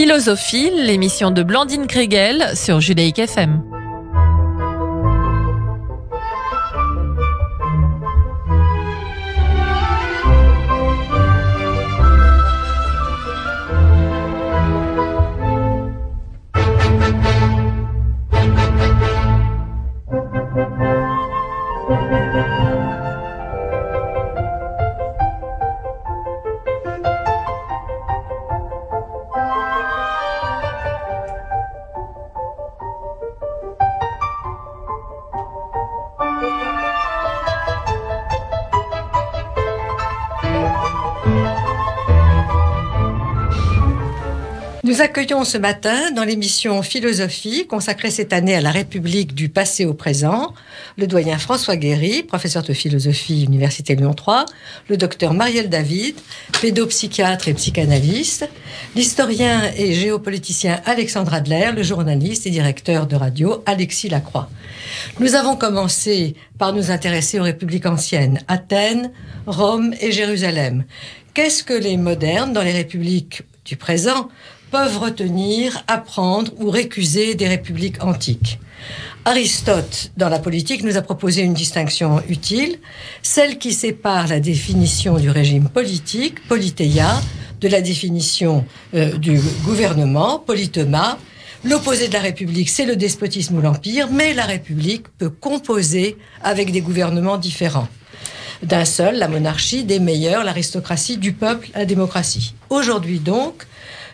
Philosophie, l'émission de Blandine Kriegel sur Judaïque FM. Nous accueillons ce matin dans l'émission Philosophie, consacrée cette année à la République du passé au présent, le doyen François Guéry, professeur de philosophie, Université Lyon 3, le docteur Marielle David, pédopsychiatre et psychanalyste, l'historien et géopoliticien Alexandre Adler, le journaliste et directeur de radio Alexis Lacroix. Nous avons commencé par nous intéresser aux républiques anciennes, Athènes, Rome et Jérusalem. Qu'est-ce que les modernes, dans les républiques du présent, peuvent retenir, apprendre ou récuser des républiques antiques? Aristote, dans la politique, nous a proposé une distinction utile, celle qui sépare la définition du régime politique, politeia, de la définition du gouvernement, politema. L'opposé de la République, c'est le despotisme ou l'empire, mais la République peut composer avec des gouvernements différents. D'un seul, la monarchie, des meilleurs, l'aristocratie, du peuple, la démocratie. Aujourd'hui donc,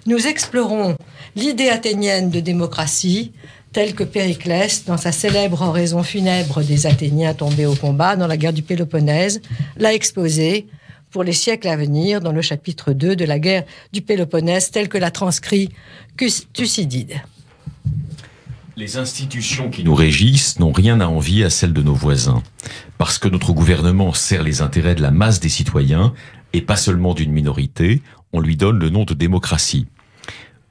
nous explorons l'idée athénienne de démocratie, telle que Périclès, dans sa célèbre oraison funèbre des Athéniens tombés au combat dans la guerre du Péloponnèse, l'a exposée pour les siècles à venir dans le chapitre 2 de la guerre du Péloponnèse, tel que l'a transcrit Thucydide. Les institutions qui nous régissent n'ont rien à envier à celles de nos voisins, parce que notre gouvernement sert les intérêts de la masse des citoyens, et pas seulement d'une minorité, on lui donne le nom de démocratie.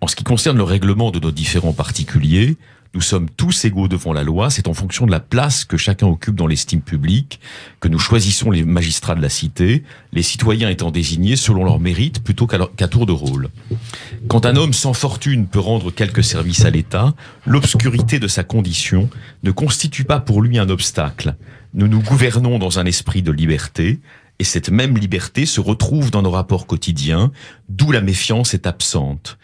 En ce qui concerne le règlement de nos différends particuliers, nous sommes tous égaux devant la loi, c'est en fonction de la place que chacun occupe dans l'estime publique que nous choisissons les magistrats de la cité, les citoyens étant désignés selon leur mérite plutôt qu'à tour de rôle. Quand un homme sans fortune peut rendre quelques services à l'État, l'obscurité de sa condition ne constitue pas pour lui un obstacle. Nous nous gouvernons dans un esprit de liberté, et cette même liberté se retrouve dans nos rapports quotidiens, d'où la méfiance est absente.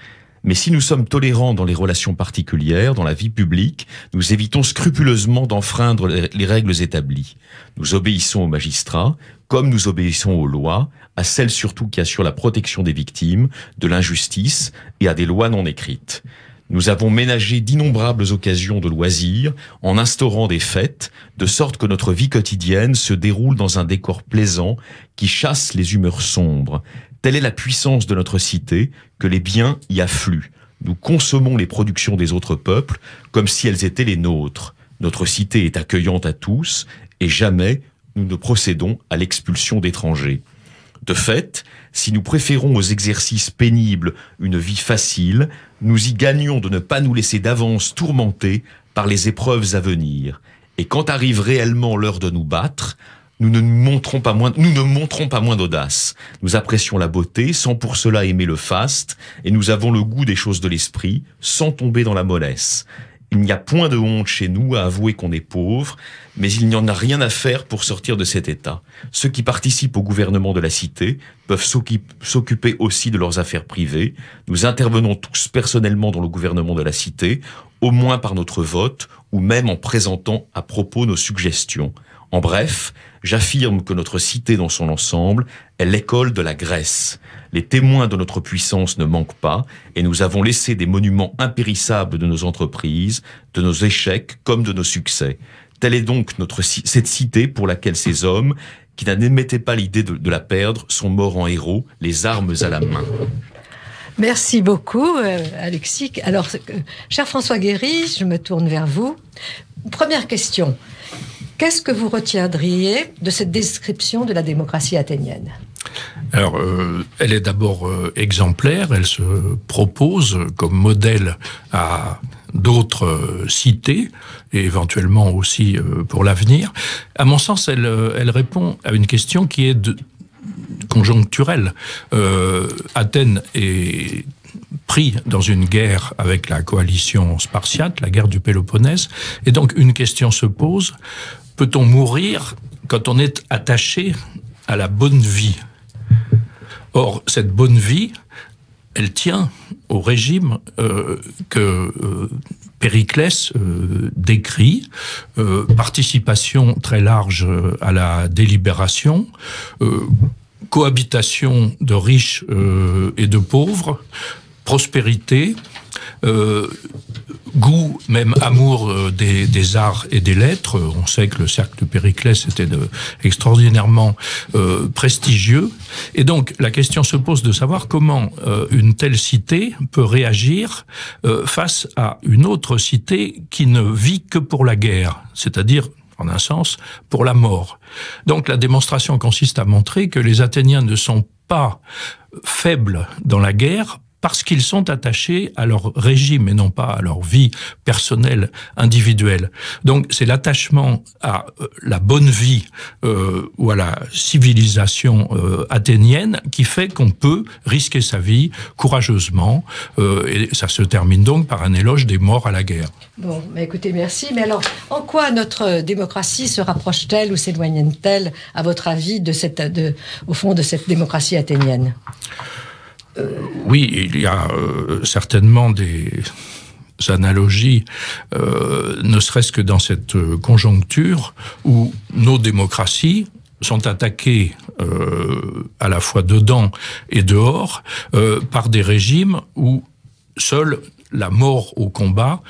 Mais si nous sommes tolérants dans les relations particulières, dans la vie publique, nous évitons scrupuleusement d'enfreindre les règles établies. Nous obéissons aux magistrats, comme nous obéissons aux lois, à celles surtout qui assurent la protection des victimes, de l'injustice et à des lois non écrites. Nous avons ménagé d'innombrables occasions de loisirs en instaurant des fêtes, de sorte que notre vie quotidienne se déroule dans un décor plaisant qui chasse les humeurs sombres. Telle est la puissance de notre cité que les biens y affluent. Nous consommons les productions des autres peuples comme si elles étaient les nôtres. Notre cité est accueillante à tous et jamais nous ne procédons à l'expulsion d'étrangers. De fait, si nous préférons aux exercices pénibles une vie facile, nous y gagnons de ne pas nous laisser d'avance tourmenter par les épreuves à venir. Et quand arrive réellement l'heure de nous battre, nous ne montrons pas moins d'audace. Nous apprécions la beauté sans pour cela aimer le faste, et nous avons le goût des choses de l'esprit sans tomber dans la mollesse. Il n'y a point de honte chez nous à avouer qu'on est pauvre, mais il n'y en a rien à faire pour sortir de cet état. Ceux qui participent au gouvernement de la cité peuvent s'occuper aussi de leurs affaires privées. Nous intervenons tous personnellement dans le gouvernement de la cité, au moins par notre vote, ou même en présentant à propos nos suggestions. En bref, j'affirme que notre cité dans son ensemble est l'école de la Grèce. Les témoins de notre puissance ne manquent pas et nous avons laissé des monuments impérissables de nos entreprises, de nos échecs comme de nos succès. Telle est donc cette cité pour laquelle ces hommes, qui n'admettaient pas l'idée de la perdre, sont morts en héros, les armes à la main. Merci beaucoup, Alexis. Alors, cher François Guéry, je me tourne vers vous. Première question. Qu'est-ce que vous retiendriez de cette description de la démocratie athénienne ? Alors, elle est d'abord exemplaire, elle se propose comme modèle à d'autres cités, et éventuellement aussi pour l'avenir. À mon sens, elle répond à une question qui est conjoncturelle. Athènes est pris dans une guerre avec la coalition spartiate, la guerre du Péloponnèse, et donc une question se pose, peut-on mourir quand on est attaché à la bonne vie ? Or, cette bonne vie, elle tient au régime que Périclès décrit, participation très large à la délibération, cohabitation de riches et de pauvres, prospérité, goût, même amour des arts et des lettres. On sait que le cercle de Périclès était extraordinairement prestigieux. Et donc, la question se pose de savoir comment une telle cité peut réagir face à une autre cité qui ne vit que pour la guerre, c'est-à-dire, en un sens, pour la mort. Donc, la démonstration consiste à montrer que les Athéniens ne sont pas faibles dans la guerre, parce qu'ils sont attachés à leur régime et non pas à leur vie personnelle, individuelle. Donc c'est l'attachement à la bonne vie ou à la civilisation athénienne qui fait qu'on peut risquer sa vie courageusement. Et ça se termine donc par un éloge des morts à la guerre. Bon, mais écoutez, merci. Mais alors, en quoi notre démocratie se rapproche-t-elle ou s'éloigne-t-elle, à votre avis, au fond de cette démocratie athénienne ? Oui, il y a certainement des analogies, ne serait-ce que dans cette conjoncture où nos démocraties sont attaquées à la fois dedans et dehors par des régimes où seule la mort au combat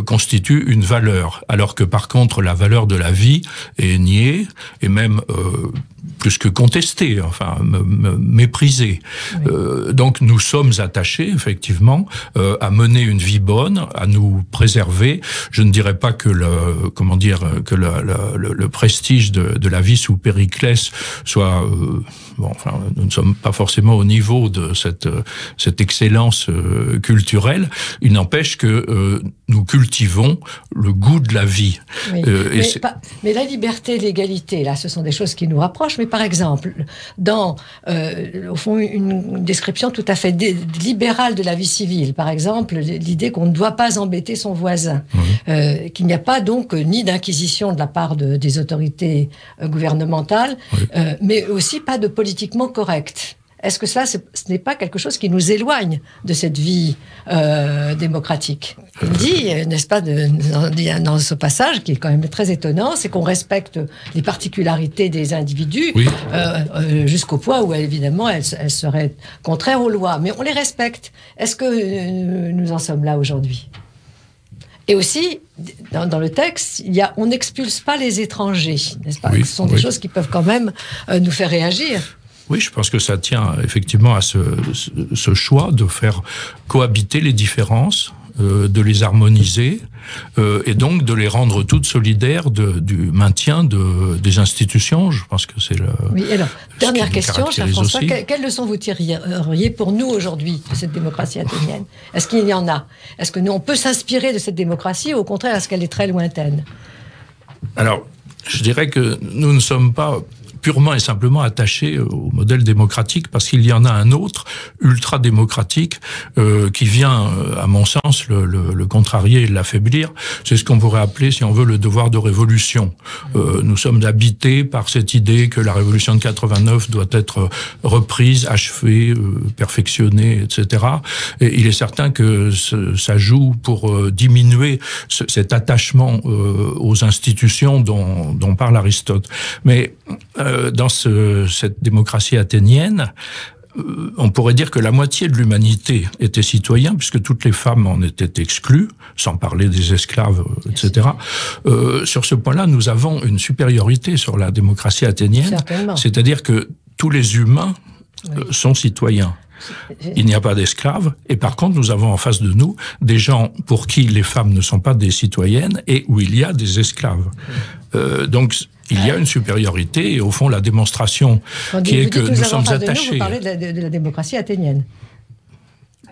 constitue une valeur, alors que par contre la valeur de la vie est niée et même plus que contestée, enfin méprisée. Oui. Donc nous sommes attachés effectivement à mener une vie bonne, à nous préserver. Je ne dirais pas que le prestige de la vie sous Périclès soit bon, enfin, nous ne sommes pas forcément au niveau de cette excellence culturelle. Il n'empêche que nous cultivons le goût de la vie. Oui. Mais la liberté, l'égalité, là, ce sont des choses qui nous rapprochent. Mais par exemple, dans, au fond, une description tout à fait libérale de la vie civile, par exemple, l'idée qu'on ne doit pas embêter son voisin, qu'il n'y a pas donc ni d'inquisition de la part des autorités gouvernementales, mais aussi pas de politiquement correct. Est-ce que ce n'est pas quelque chose qui nous éloigne de cette vie démocratique ? Il dit, n'est-ce pas, dans ce passage, qui est quand même très étonnant, c'est qu'on respecte les particularités des individus, jusqu'au point où, évidemment, elles seraient contraires aux lois. Mais on les respecte. Est-ce que nous en sommes là aujourd'hui ? Et aussi, dans le texte, on n'expulse pas les étrangers, n'est-ce pas ? Ce sont des choses qui peuvent quand même nous faire réagir. Oui, je pense que ça tient effectivement à ce choix de faire cohabiter les différences, de les harmoniser et donc de les rendre toutes solidaires du maintien des institutions. Je pense que c'est le... Oui, alors, dernière question, cher François, quelles leçons vous tireriez pour nous aujourd'hui de cette démocratie athénienne ? Est-ce qu'il y en a ? Est-ce que nous, on peut s'inspirer de cette démocratie ou au contraire, est-ce qu'elle est très lointaine ? Alors, je dirais que nous ne sommes pas purement et simplement attaché au modèle démocratique, parce qu'il y en a un autre, ultra-démocratique, qui vient, à mon sens, le contrarier et l'affaiblir. C'est ce qu'on pourrait appeler, si on veut, le devoir de révolution. Nous sommes habités par cette idée que la révolution de 89 doit être reprise, achevée, perfectionnée, etc. Et il est certain que ça joue pour diminuer cet attachement aux institutions dont parle Aristote. Mais dans cette démocratie athénienne, on pourrait dire que la moitié de l'humanité était citoyen, puisque toutes les femmes en étaient exclues, sans parler des esclaves, etc. Sur ce point-là, nous avons une supériorité sur la démocratie athénienne, c'est-à-dire que tous les humains sont citoyens. Il n'y a pas d'esclaves, et par contre, nous avons en face de nous des gens pour qui les femmes ne sont pas des citoyennes et où il y a des esclaves. Donc, il y a une supériorité, et au fond, la démonstration qui est que nous sommes attachés... Vous parlez de la démocratie athénienne.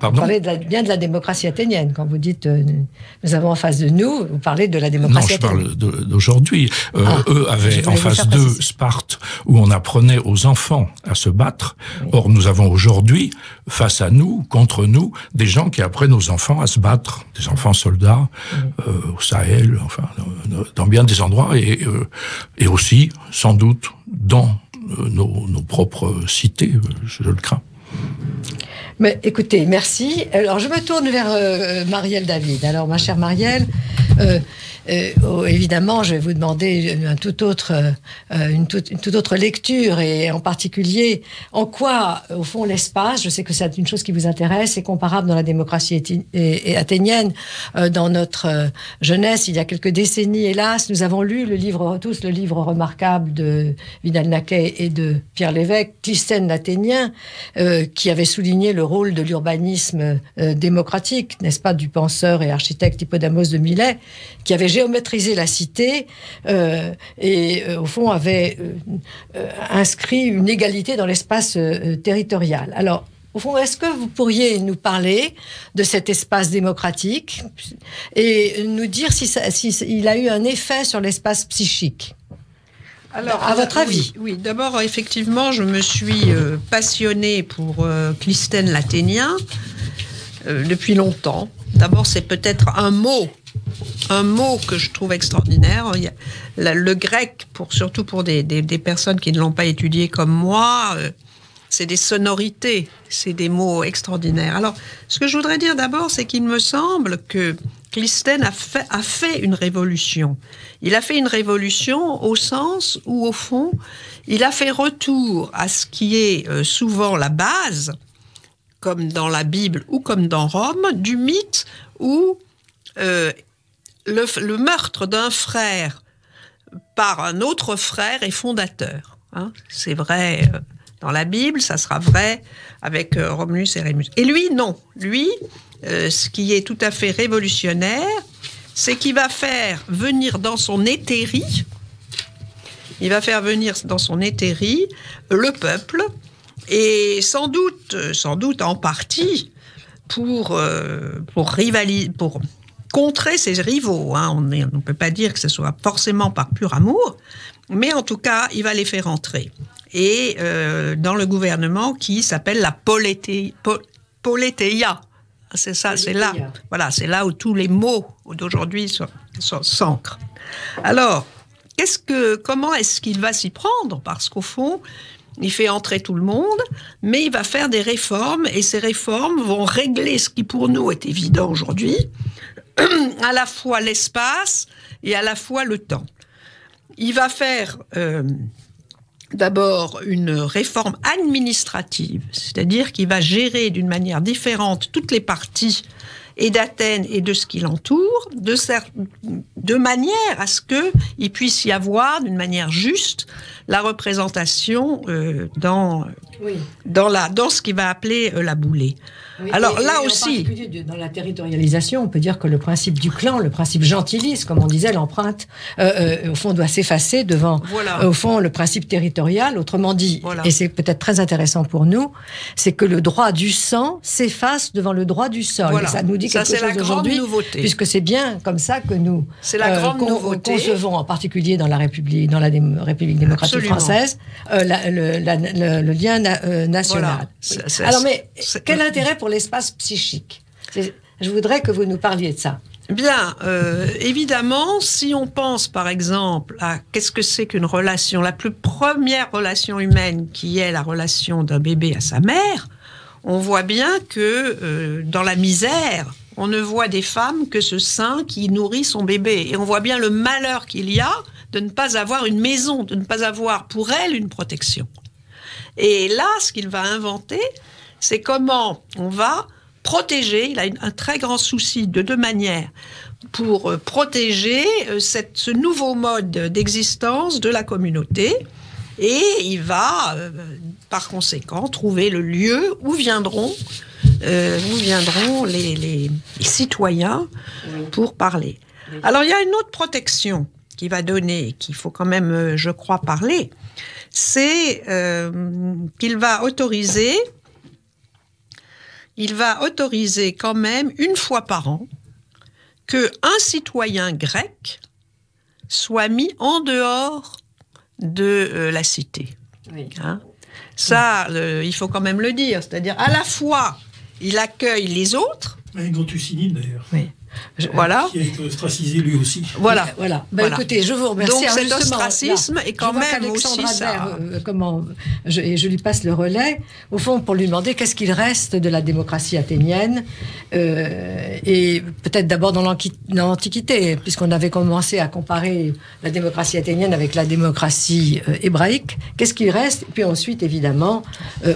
Pardon ? Vous parlez bien de la démocratie athénienne. Quand vous dites nous avons en face de nous, vous parlez de la démocratie athénienne. Non, je parle d'aujourd'hui. Eux avaient en face d'eux Sparte, où on apprenait aux enfants à se battre. Oui. Or, nous avons aujourd'hui, face à nous, contre nous, des gens qui apprennent aux enfants à se battre. Des enfants soldats, au Sahel, enfin, dans bien des endroits, et aussi, sans doute, dans nos propres cités, je le crains. Mais écoutez, merci. Alors, je me tourne vers Marielle David. Alors, ma chère Marielle, évidemment, je vais vous demander une toute autre lecture, et en particulier, en quoi, au fond, l'espace, je sais que c'est une chose qui vous intéresse, est comparable dans la démocratie athénienne. Dans notre jeunesse, il y a quelques décennies, hélas, nous avons lu le livre remarquable de Vidal Naquet et de Pierre Lévesque, Clisthène l'Athénien, qui avait souligné le rôle de l'urbanisme démocratique, n'est-ce pas, du penseur et architecte Hippodamos de Milet, qui avait géométrisé la cité et au fond avait inscrit une égalité dans l'espace territorial. Alors, au fond, est-ce que vous pourriez nous parler de cet espace démocratique et nous dire s'il a eu un effet sur l'espace psychique ? Alors, à votre avis ? Oui, d'abord, effectivement, je me suis passionnée pour Clisthène l'Athénien depuis longtemps. D'abord, c'est peut-être un mot que je trouve extraordinaire. Le grec, surtout pour des personnes qui ne l'ont pas étudié comme moi, c'est des sonorités, c'est des mots extraordinaires. Alors, ce que je voudrais dire d'abord, c'est qu'il me semble que Clisthène a fait une révolution. Il a fait une révolution au sens où, au fond, il a fait retour à ce qui est souvent la base, comme dans la Bible ou comme dans Rome, du mythe où le meurtre d'un frère par un autre frère est fondateur. Hein. C'est vrai dans la Bible, ça sera vrai avec Romulus et Rémus. Et lui, non. Lui, ce qui est tout à fait révolutionnaire, c'est qu'il va faire venir dans son hétérie, le peuple, et sans doute en partie pour contrer ses rivaux. Hein. On ne peut pas dire que ce soit forcément par pur amour, mais en tout cas, il va les faire entrer. Et dans le gouvernement qui s'appelle la Politeia. C'est ça, c'est là. Voilà, c'est là où tous les mots d'aujourd'hui s'ancrent. Alors, comment est-ce qu'il va s'y prendre ? Parce qu'au fond, il fait entrer tout le monde, mais il va faire des réformes, et ces réformes vont régler ce qui pour nous est évident aujourd'hui, à la fois l'espace et à la fois le temps. Il va faire d'abord une réforme administrative, c'est-à-dire qu'il va gérer d'une manière différente toutes les parties et d'Athènes et de ce qui l'entoure, de manière à ce qu'il puisse y avoir, d'une manière juste, la représentation dans ce qu'il va appeler la boulée. Oui, alors là aussi, en particulier dans la territorialisation, on peut dire que le principe du clan, le principe gentilis, comme on disait, l'empreinte, au fond, doit s'effacer devant, au fond, le principe territorial. Autrement dit, et c'est peut-être très intéressant pour nous, c'est que le droit du sang s'efface devant le droit du sol. Voilà. Ça nous dit quelque chose aujourd'hui, puisque c'est bien comme ça que nous concevons, en particulier dans la République, République démocratique française, le lien national. Voilà. Alors, mais quel intérêt pour l'espace psychique ? Je voudrais que vous nous parliez de ça. Bien, évidemment, si on pense par exemple à qu'est-ce que c'est qu'une relation, la plus première relation humaine qui est la relation d'un bébé à sa mère, on voit bien que dans la misère, on ne voit des femmes que ce sein qui nourrit son bébé. Et on voit bien le malheur qu'il y a de ne pas avoir une maison, de ne pas avoir pour elle une protection. Et là, ce qu'il va inventer, c'est comment on va protéger, il a un très grand souci de deux manières, pour protéger ce nouveau mode d'existence de la communauté. Et il va, par conséquent, trouver le lieu où viendront les citoyens pour parler. Alors, il y a une autre protection qu'il va donner, qu'il faut quand même, je crois, parler, c'est qu'il va autoriser il va autoriser quand même une fois par an qu'un citoyen grec soit mis en dehors de la cité. Oui. Hein? Ça, il faut quand même le dire. C'est-à-dire, à la fois, il accueille les autres. Un grand Thucydide, d'ailleurs. Oui. Voilà. Qui a été ostracisé lui aussi. Voilà. Voilà. Voilà. Écoutez, je vous remercie. Donc, Alors, cet justement, ostracisme là, est quand je vois même qu'Alexandre aussi ça. Albert, je lui passe le relais, au fond, pour lui demander qu'est-ce qu'il reste de la démocratie athénienne, et peut-être d'abord dans l'Antiquité, puisqu'on avait commencé à comparer la démocratie athénienne avec la démocratie hébraïque. Qu'est-ce qu'il reste? Et puis ensuite, évidemment,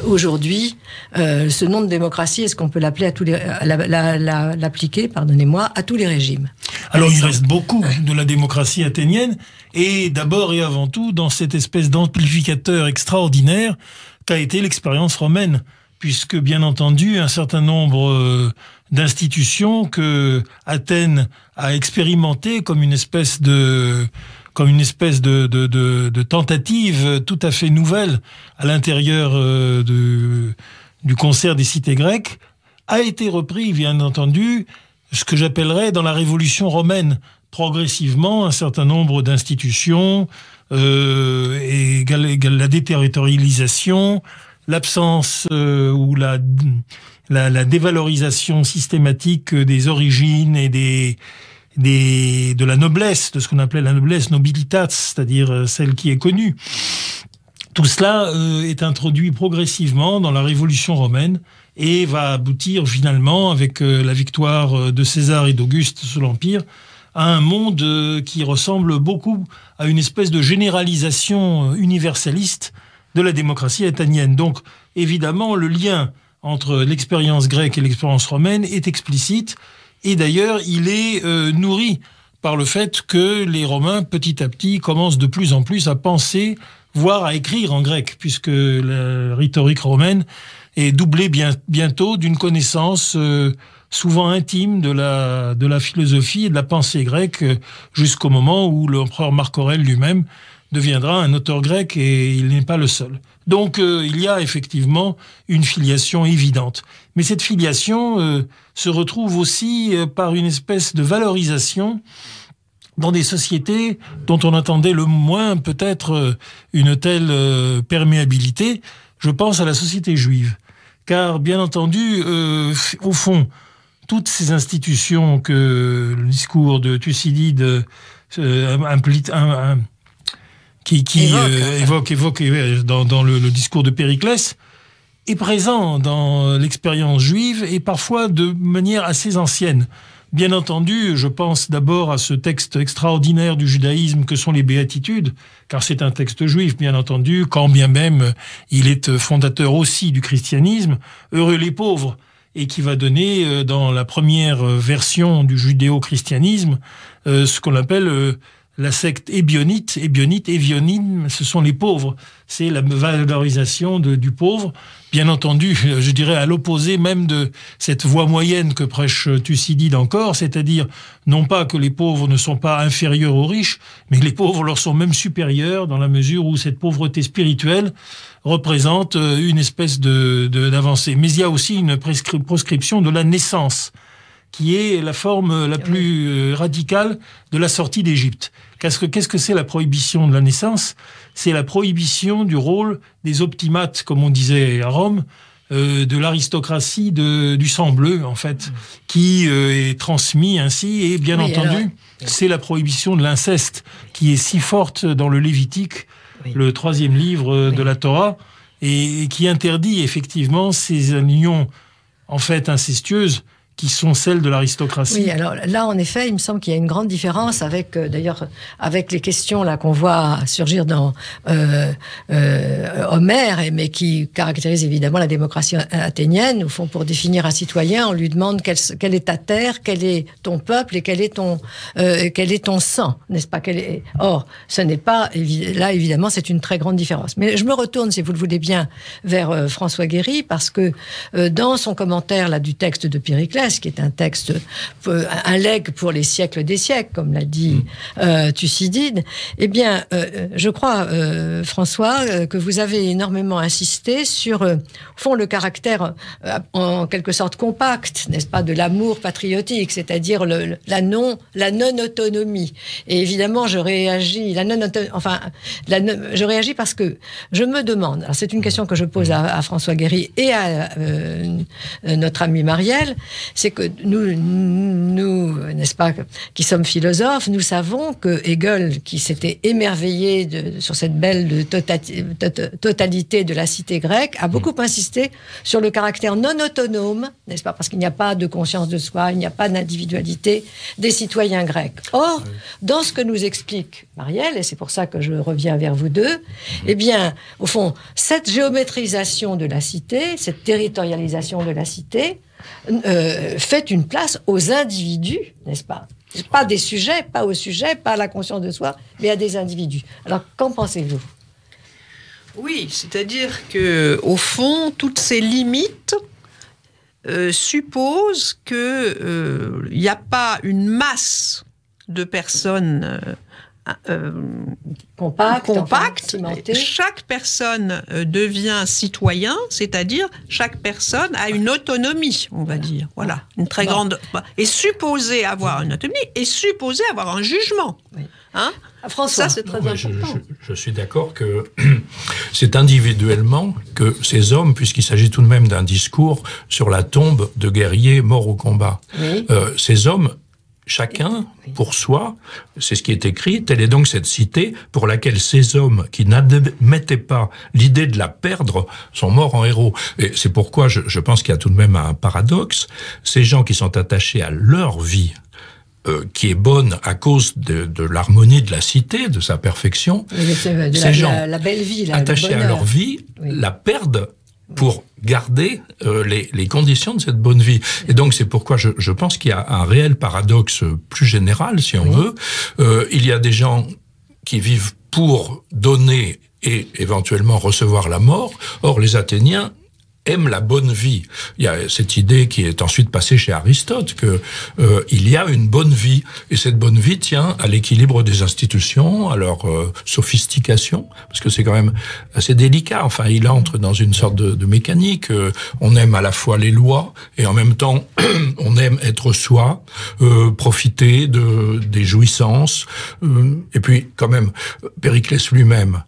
aujourd'hui, ce nom de démocratie, est-ce qu'on peut l'appeler à tous les, l'appliquer, pardonnez-moi, à tous les régimes? Alors il reste beaucoup de la démocratie athénienne, et d'abord et avant tout dans cette espèce d'amplificateur extraordinaire qu'a été l'expérience romaine, puisque bien entendu un certain nombre d'institutions que Athènes a expérimentées comme une espèce de tentative tout à fait nouvelle à l'intérieur du concert des cités grecques, a été repris bien entendu ce que j'appellerais dans la Révolution romaine, progressivement, un certain nombre d'institutions, et la déterritorialisation, l'absence ou la dévalorisation systématique des origines et de la noblesse, de ce qu'on appelait la noblesse nobilitas, c'est-à-dire celle qui est connue. Tout cela est introduit progressivement dans la Révolution romaine, et va aboutir finalement, avec la victoire de César et d'Auguste sur l'Empire, à un monde qui ressemble beaucoup à une espèce de généralisation universaliste de la démocratie athénienne. Donc, évidemment, le lien entre l'expérience grecque et l'expérience romaine est explicite, et d'ailleurs, il est nourri par le fait que les Romains, petit à petit, commencent de plus en plus à penser, voire à écrire en grec, puisque la rhétorique romaine est doublée bientôt d'une connaissance souvent intime de la philosophie et de la pensée grecque, jusqu'au moment où l'empereur Marc Aurèle lui-même deviendra un auteur grec, et il n'est pas le seul. Donc il y a effectivement une filiation évidente. Mais cette filiation se retrouve aussi par une espèce de valorisation dans des sociétés dont on attendait le moins peut-être une telle perméabilité. Je pense à la société juive. Car, bien entendu, au fond, toutes ces institutions que le discours de Thucydide évoque dans le discours de Périclès, est présent dans l'expérience juive, et parfois de manière assez ancienne. Bien entendu, je pense d'abord à ce texte extraordinaire du judaïsme que sont les Béatitudes, car c'est un texte juif, bien entendu, quand bien même il est fondateur aussi du christianisme, « Heureux les pauvres », et qui va donner, dans la première version du judéo-christianisme, ce qu'on appelle la secte ébionite. Évionisme, ce sont les pauvres. C'est la valorisation du pauvre. Bien entendu, je dirais à l'opposé même de cette voie moyenne que prêche Thucydide encore, c'est-à-dire non pas que les pauvres ne sont pas inférieurs aux riches, mais les pauvres leur sont même supérieurs, dans la mesure où cette pauvreté spirituelle représente une espèce d'avancée. Mais il y a aussi une proscription de la naissance, qui est la forme la plus radicale de la sortie d'Égypte. Qu'est-ce que c'est la prohibition de la naissance? C'est la prohibition du rôle des optimates, comme on disait à Rome, de l'aristocratie du sang bleu, en fait, qui est transmis ainsi. Et bien entendu, c'est la prohibition de l'inceste, qui est si forte dans le Lévitique, le 3e livre de la Torah, et qui interdit effectivement ces unions, en fait, incestueuses, qui sont celles de l'aristocratie. Oui, alors là, en effet, il me semble qu'il y a une grande différence avec, d'ailleurs, avec les questions là qu'on voit surgir dans Homère, mais qui caractérisent évidemment la démocratie athénienne. Au fond, pour définir un citoyen, on lui demande quelle est ta terre, quel est ton peuple et quel est ton sang, n'est-ce pas? Or, ce n'est pas là, évidemment, c'est une très grande différence. Mais je me retourne, si vous le voulez bien, vers François Guéry, parce que dans son commentaire là du texte de Périclès, Périclès, qui est un texte, un legs pour les siècles des siècles, comme l'a dit Thucydide. Eh bien, je crois, François, que vous avez énormément insisté sur, au fond, le caractère en quelque sorte compact, n'est-ce pas, de l'amour patriotique, c'est-à-dire la non-autonomie. Et évidemment, je réagis, je réagis parce que je me demande, alors c'est une question que je pose à François Guéry et à notre ami Marielle, c'est que nous, n'est-ce pas, qui sommes philosophes, nous savons que Hegel, qui s'était émerveillé sur cette belle totalité de la cité grecque, a beaucoup insisté sur le caractère non autonome, n'est-ce pas, parce qu'il n'y a pas de conscience de soi, il n'y a pas d'individualité des citoyens grecs. Or, dans ce que nous explique Marielle, et c'est pour ça que je reviens vers vous deux, eh bien, au fond, cette géométrisation de la cité, cette territorialisation de la cité, fait une place aux individus, n'est-ce pas ? Pas des sujets, pas aux sujets, pas à la conscience de soi, mais à des individus. Alors, qu'en pensez-vous ? Oui, c'est-à-dire que, au fond, toutes ces limites supposent qu'il n'y a pas une masse de personnes compactes. Chaque personne devient citoyen, c'est-à-dire chaque personne a une autonomie, on va dire. Voilà, une très grande. Est supposée avoir une autonomie, est supposée avoir un jugement. Oui. Hein ? François, ça c'est très important. Je suis d'accord que c'est individuellement que ces hommes, puisqu'il s'agit tout de même d'un discours sur la tombe de guerriers morts au combat, ces hommes, chacun pour soi, c'est ce qui est écrit, telle est donc cette cité pour laquelle ces hommes qui n'admettaient pas l'idée de la perdre sont morts en héros. Et c'est pourquoi je pense qu'il y a tout de même un paradoxe. Ces gens qui sont attachés à leur vie, qui est bonne à cause de l'harmonie de la cité, de sa perfection, ces gens la belle vie, attachés à leur vie, la perdent pour garder les conditions de cette bonne vie. Et donc, c'est pourquoi je pense qu'il y a un réel paradoxe plus général, si on veut. Il y a des gens qui vivent pour donner et éventuellement recevoir la mort. Or, les Athéniens aiment la bonne vie. Il y a cette idée qui est ensuite passée chez Aristote, que il y a une bonne vie, et cette bonne vie tient à l'équilibre des institutions, à leur sophistication, parce que c'est quand même assez délicat. Enfin, il entre dans une sorte de mécanique. On aime à la fois les lois, et en même temps, on aime être soi, profiter des jouissances, et puis quand même, Périclès lui-même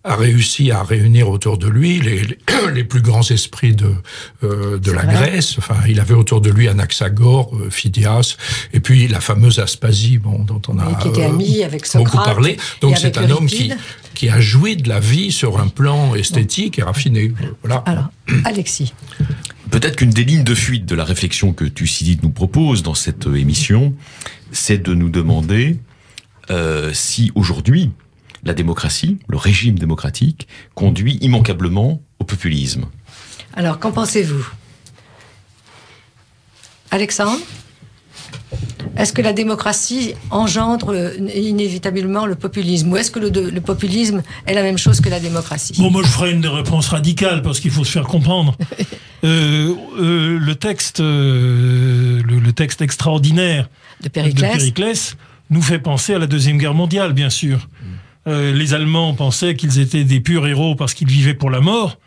a réussi à réunir autour de lui les plus grands esprits de la Grèce. Enfin, il avait autour de lui Anaxagore, Phidias, et puis la fameuse Aspasie, dont on a qui était ami avec Socrate, beaucoup parlé. Donc c'est un homme qui a joui de la vie sur un plan esthétique et raffiné. Voilà. Alors, Alexis. Peut-être qu'une des lignes de fuite de la réflexion que Thucydide nous propose dans cette émission, c'est de nous demander si aujourd'hui la démocratie, le régime démocratique, conduit immanquablement au populisme. Alors, qu'en pensez-vous ? Alexandre ? Est-ce que la démocratie engendre inévitablement le populisme ? Ou est-ce que le populisme est la même chose que la démocratie ? Bon, moi je ferai une réponse radicale, parce qu'il faut se faire comprendre. Le texte extraordinaire de Périclès nous fait penser à la Deuxième Guerre mondiale, bien sûr. Les Allemands pensaient qu'ils étaient des purs héros parce qu'ils vivaient pour la mort.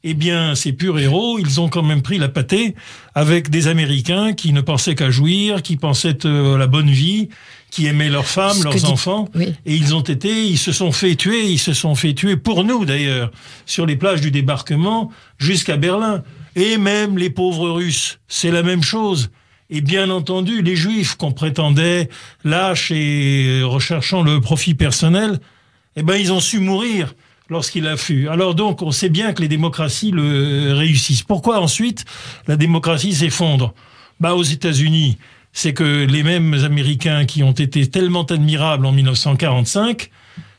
Eh bien, ces purs héros, ils ont quand même pris la pâtée avec des Américains qui ne pensaient qu'à jouir, qui pensaient à la bonne vie, qui aimaient leurs femmes, leurs enfants. Oui. Et ils se sont fait tuer pour nous d'ailleurs, sur les plages du débarquement jusqu'à Berlin. Et même les pauvres Russes, c'est la même chose. Et bien entendu, les Juifs qu'on prétendait lâches et recherchant le profit personnel, eh ben ils ont su mourir lorsqu'il a fallu. Alors donc, on sait bien que les démocraties le réussissent. Pourquoi ensuite la démocratie s'effondre ? Aux États-Unis, c'est que les mêmes Américains qui ont été tellement admirables en 1945,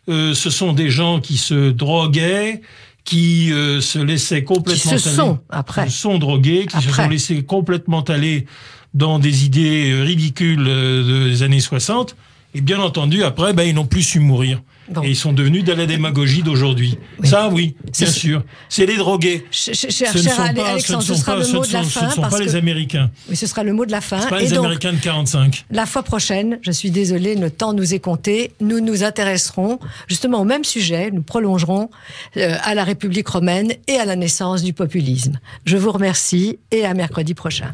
ce sont des gens qui se droguaient, qui se laissaient complètement qui se sont drogués, qui se sont laissés complètement aller dans des idées ridicules des années 60. Et bien entendu, après, ils n'ont plus su mourir. Bon. Et ils sont devenus de la démagogie d'aujourd'hui. Oui. Ça, oui, bien sûr. C'est les drogués. Cher Alexandre, ce sera le mot de la fin. Ce ne sont pas les Américains. Mais ce sera le mot de la fin. Ce ne sont pas les Américains de 45. La fois prochaine, je suis désolée, le temps nous est compté. Nous nous intéresserons justement au même sujet. Nous prolongerons à la République romaine et à la naissance du populisme. Je vous remercie et à mercredi prochain.